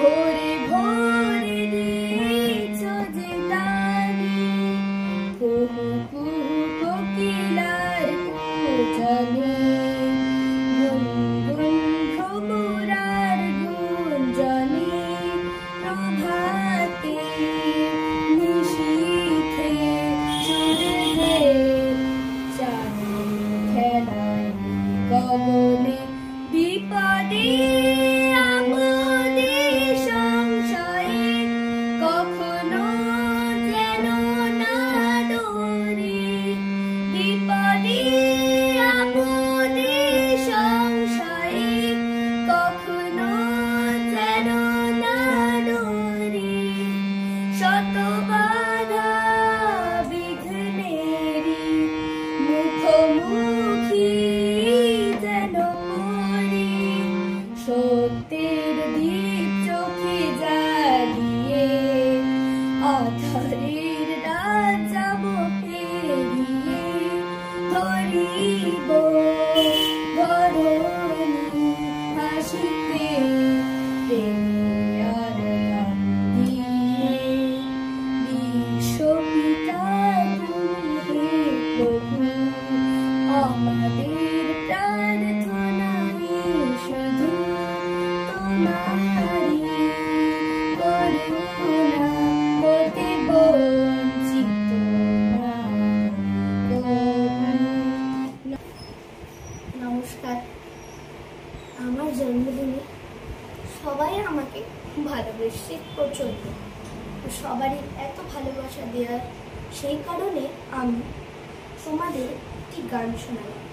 ভোরে ভোরে দিয়েছ যে তারি, কুহু কুহু কোকিলার কূজনে, গুনগুন ভ্রমরার গুঞ্জনে, প্রভাতে নিশীথে সূর্যের চাঁদের খেলায় গগনে, বিপদে আপদে সংশয়ে কখনো যেন না ডোরে, বিপদে আপদে সংশয়ে কখনো যেন না ডোরে, শত বাধা বিঘ্নেরই মুখোমুখি যেন পড়ি, সত্যের দীপ চোখে জ্বালিয়ে অধরের রাত যাব পেরিয়ে, ধরিব ধরণী হাসিতে প্রেমের গান দিয়ে, বিশ্বপিতা তুমি হে প্রভু, আমাদের প্রার্থনা শুধু তোমারি করুণা হতে বঞ্চিত না। নমস্কার। আমার জন্মদিনে সবাই আমাকে ভালোবেসে প্রচন্ড, সবারই এত ভালোবাসা দেওয়ার সেই কারণে আমি তোমাদের একটি গান শোনালাম।